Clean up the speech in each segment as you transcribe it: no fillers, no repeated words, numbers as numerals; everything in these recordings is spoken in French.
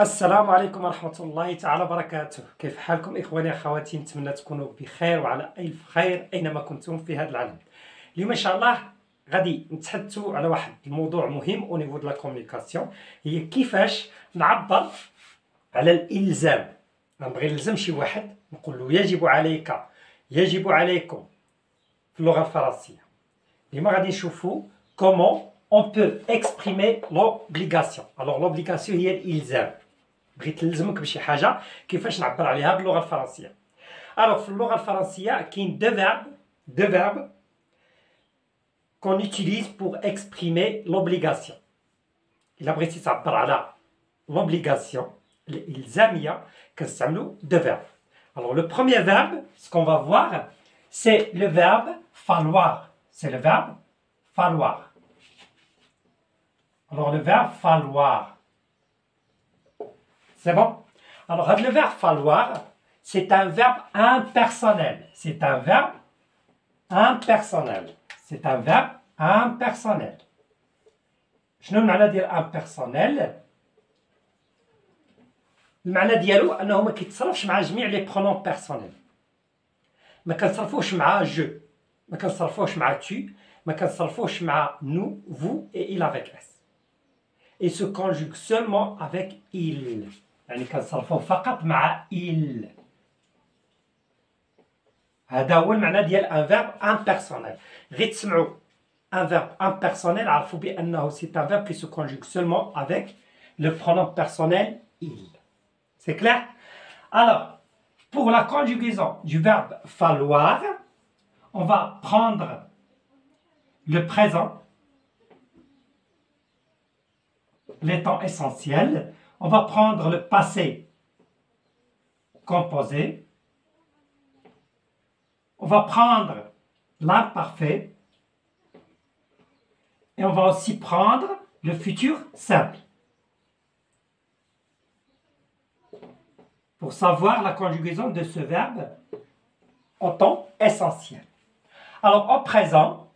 السلام عليكم ورحمة الله تعالى وبركاته. كيف حالكم إخواني أخواتي؟ نتمنى تكونوا بخير وعلى ألف خير أينما كنتم في هذا العالم. اليوم إن شاء الله غادي نتحدثوا على واحد الموضوع مهم أو نيفو دو لا كومونيكاسيون، هي كيفاش نعبر على الإلزام. نبغي نلزم شي واحد نقول له يجب عليك، يجب عليكم في اللغة الفرنسية. اليوم غادي نشوفوا comment on peut exprimer l'obligation. Alors l'obligation هي الإلزام. بغيت نلزمك بشي حاجة كيفاش نعبر عليها باللغة الفرنسية. Alors في اللغة الفرنسية كاين deux verbes qu'on utilise pour exprimer l'obligation. إلا بغيتي تعبر على l'obligation الإلزامية كنستعملوا deux verbes. Alors le premier verbe, ce qu'on va voir, c'est le verbe falloir. C'est le verbe falloir. Alors le verbe falloir. C'est bon? Alors le verbe falloir, c'est un verbe impersonnel. C'est un verbe impersonnel. C'est un verbe impersonnel. شنو المعنى ديال impersonnel؟ المعنى ديالو انه ما كيتصرفش مع جميع لي برونون بيرسونيل. ما كنصرفوش مع جو، ما كنصرفوش مع tu، ما كنصرفوش مع nous, vous et il avec s. Et se conjugue seulement avec il. يعني كنصرفوه فقط مع il. هذا هو المعنى ديال un verbe impersonnel. غير تسمعوا un verbe impersonnel عرفوا بأنه c'est un verbe qui se conjugue seulement avec le pronom personnel il. C'est clair? Alors, pour la conjugaison du verbe falloir, on va prendre le présent, les temps essentiels, on va prendre le passé composé, on va prendre l'imparfait et on va aussi prendre le futur simple. Pour savoir la conjugaison de ce verbe en temps essentiel. Alors, au présent,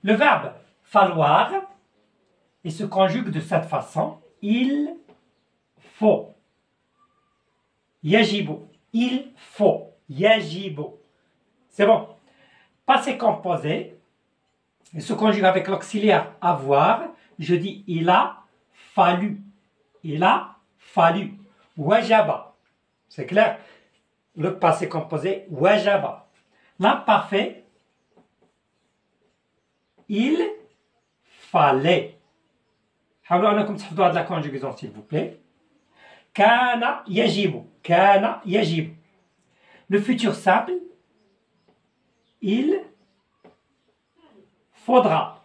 le verbe falloir, il se conjugue de cette façon. Il faut. Yajibu. Il faut. Yajibu. C'est bon. Passé composé, il se conjugue avec l'auxiliaire avoir. Je dis il a fallu. Il a fallu. Wajaba. C'est clair? Le passé composé, wajaba. L'imparfait, il fallait. حاولوا أنكم تحفظوا هذه la conjugaison s'il vous plaît. كان يجب. كان يجب. Le futur simple, il faudra.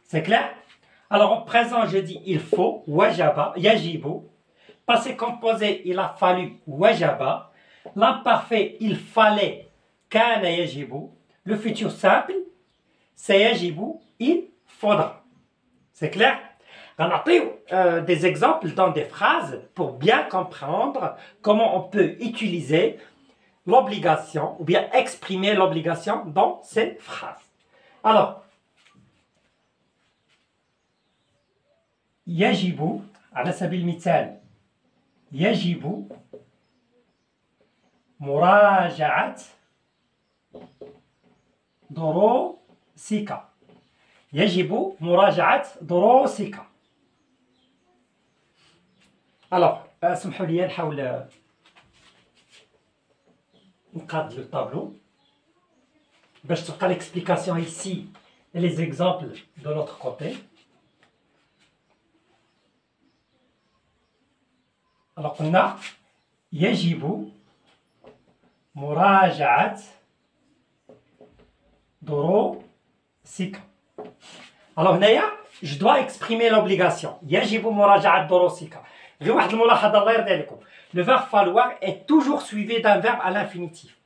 C'est clair? Alors, au présent, je dis il faut, wajaba, yajibu. Passé composé, il a fallu, wajaba. L'imparfait, il fallait, kana yajibu. Le futur simple, c'est yajibu, il faudra. C'est clair? On a des exemples dans des phrases pour bien comprendre comment on peut utiliser l'obligation ou bien exprimer l'obligation dans ces phrases. Alors, يجب على سبيل المثال يجب مراجعة دروسك. يجب مراجعة دروسك. Alors, اسمحوا لي نحاول نقاد le tableau باش تبقى l'explication ici et les exemples de l'autre côté. Alors قلنا يجب مراجعة دروسك. Alors هنايا je dois exprimer l'obligation. يجب مراجعة دروسك. غير واحد الملاحظة الله يرضي عليكم. Le verbe falloir est toujours suivi d'un verbe à l'infinitif.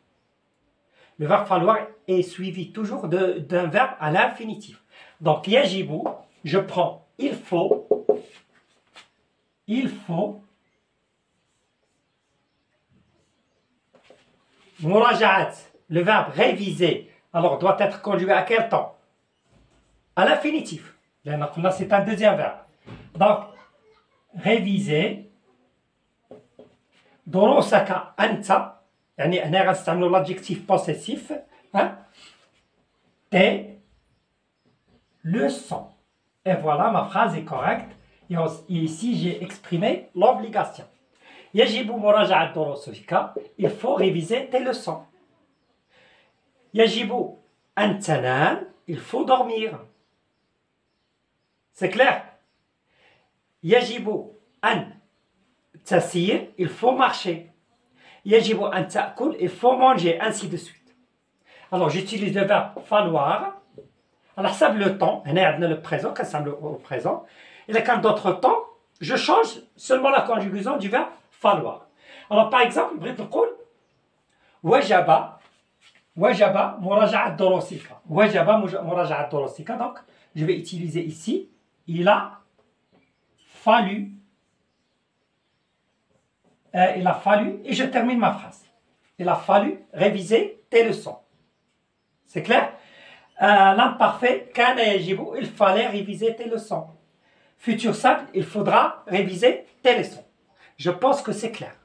Le verbe falloir est suivi toujours d'un verbe à l'infinitif. Donc يجب, je prends il faut. Il faut. Murajaat, le verbe réviser, alors doit être conjugué à quel temps? À l'infinitif. C'est un deuxième verbe. Donc, réviser دروسك أنت يعني هنا غنستعملوا l'adjectif possessif tes leçons. Et voilà, ma phrase est correcte. Et ici, j'ai exprimé l'obligation. يجب مراجعة دروسك. Il faut réviser tes leçons. يجب أن تنام. Il faut dormir. C'est clair? يجب أن تسير. Il faut marcher. يجب أن تأكل. Il faut manger. Ainsi de suite. Alors, j'utilise le verbe falloir. على حسب le temps. هنا عندنا le présent. كنستعملو au présent. إذا كان d'autres temps, je change seulement la conjugaison du verbe falloir. Alors, par exemple, بغيت نقول وجب مراجعة دروسك. وجب مراجعة دروسك. Donc, je vais utiliser ici. Il a fallu. Et je termine ma phrase. Il a fallu réviser tes leçons. C'est clair? L'imparfait, كان يجب, il fallait réviser tes leçons. Futur simple, il faudra réviser tes leçons. Je pense que c'est clair.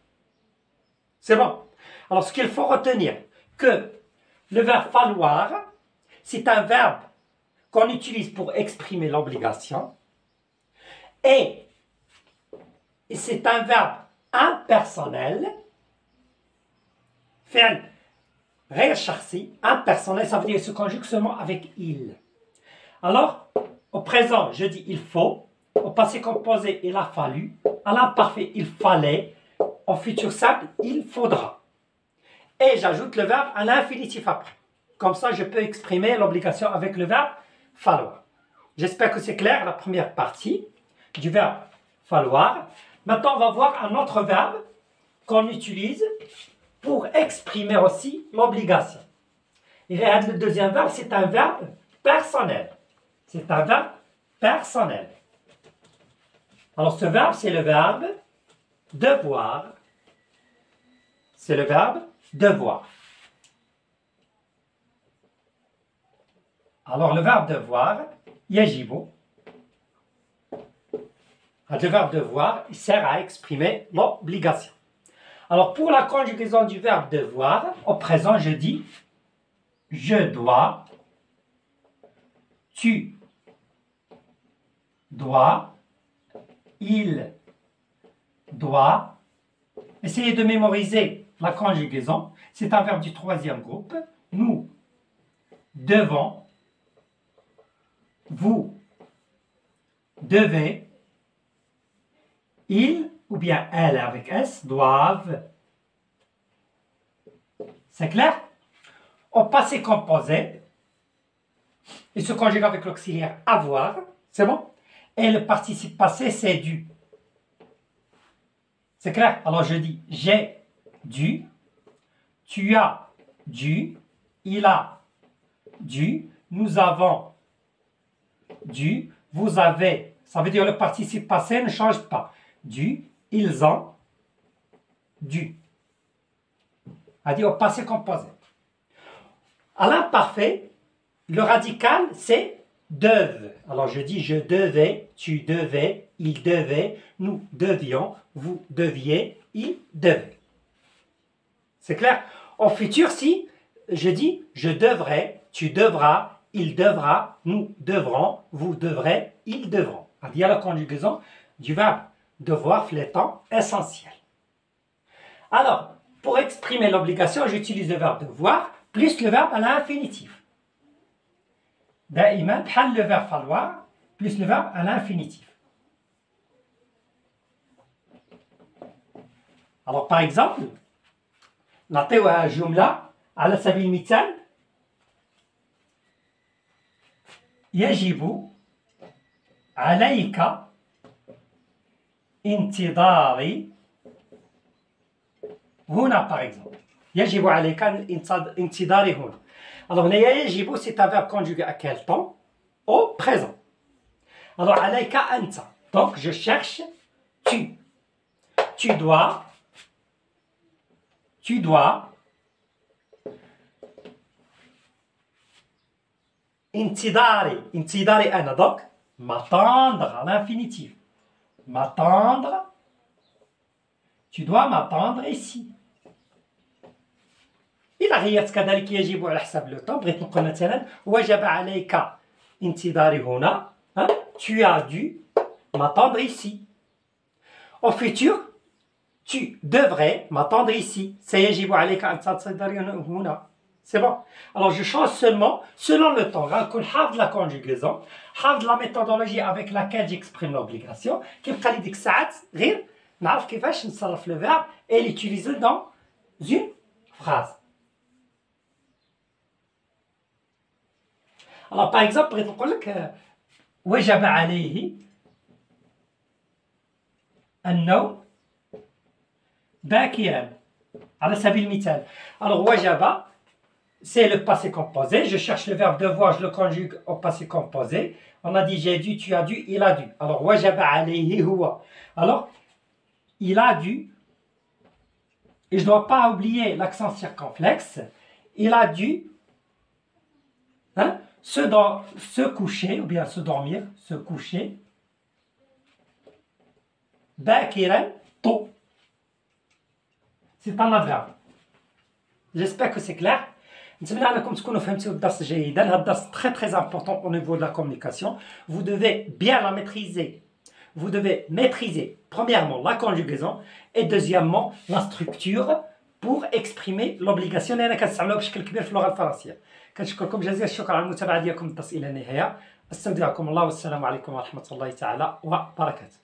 C'est bon. Alors, ce qu'il faut retenir, que le verbe falloir, c'est un verbe qu'on utilise pour exprimer l'obligation. Et c'est un verbe impersonnel. فعل غير شخصي. Impersonnel, ça veut dire qu'il se conjugue seulement avec il. Alors, au présent, je dis il faut. Au passé composé, il a fallu. À l'imparfait, il fallait. Au futur simple, il faudra. Et j'ajoute le verbe à l'infinitif après. Comme ça, je peux exprimer l'obligation avec le verbe falloir. J'espère que c'est clair, la première partie du verbe falloir. Maintenant, on va voir un autre verbe qu'on utilise pour exprimer aussi l'obligation. Et le deuxième verbe, c'est un verbe personnel. C'est un verbe personnel. Alors, ce verbe, c'est le verbe devoir. C'est le verbe devoir. Alors, le verbe devoir, يجب. Le verbe devoir, il sert à exprimer l'obligation. Alors, pour la conjugaison du verbe devoir, au présent, je dis je dois, tu dois, il doit. Essayez de mémoriser la conjugaison. C'est un verbe du troisième groupe. Nous devons, vous devez, il ou bien elle avec S doivent. C'est clair? Au passé composé, il se conjugue avec l'auxiliaire avoir. C'est bon? Et le participe passé, c'est dû. C'est clair? Alors je dis j'ai dû, tu as dû, il a dû, nous avons dû, vous avez. Ça veut dire le participe passé ne change pas. Dû, ils ont dû. C'est-à-dire au passé composé. À l'imparfait, le radical, c'est devent. Alors je dis je devais, tu devais, il devait, nous devions, vous deviez, il devait. C'est clair? Au futur, si je dis je devrais, tu devras, il devra, nous devrons, vous devrez, ils devront. Il y a la conjugaison du verbe devoir flétant essentiel. Alors, pour exprimer l'obligation, j'utilise le verbe devoir plus le verbe à l'infinitif. دائما بحال le verbe falloir plus le verbe à l'infinitif. Alors par exemple, نعطيوها جملة على سبيل المثال يجب عليك انتظاري هنا par exemple. يجب عليك انتظاري هنا. Alors, يجب, c'est un verbe conjugué à quel temps? Au présent. Alors, عليك أنت. Donc, je cherche tu. Tu dois. Tu dois. انتظاري. انتظاري أنا. Donc, m'attendre à l'infinitif. m'attendre. Tu dois m'attendre ici. إذا غيرت كذلك يجب على حساب لو طون. بغيت نقول مثلا وجب عليك انتظاري هنا. Tu as dû m'attendre ici. Au futur, tu devrais m'attendre ici. سيجب عليك أن تنتظري هنا. C'est bon. Alors je change seulement selon le temps. غنكون حافظ la conjugaison، حافظ la méthodologie avec laquelle j'exprime l'obligation. كيبقى لي ديك الساعات غير نعرف كيفاش نصرف le verbe et l'utiliser dans une phrase. Alors par exemple بغيت نقول لك وجب عليه النوم باكرا على سبيل المثال. Alors وجب c'est le passé composé. Je cherche le verbe devoir, je le conjugue au passé composé. On a dit j'ai dû, tu as dû, il a dû. Alors وجب عليه هو. Alors il a dû, et je ne dois pas oublier l'accent circonflexe, il a dû se coucher, ou bien se dormir, se coucher, باكرا tôt. C'est un adverbe. J'espère que c'est clair. نتمنى انكم تكونوا فهمتوا الدرس جيدا. هذا الدرس très important au niveau de la communication. Vous devez bien la maîtriser. Vous devez maîtriser premièrement la conjugaison et deuxièmement la structure pour exprimer l'obligation اللي انا كنستعملوها بشكل كبير في اللغه الفرنسيه. كنشكركم جزيل الشكر على المتابعه ديالكم الدرس الى النهايه. استودعكم الله والسلام عليكم ورحمه الله تعالى وبركاته.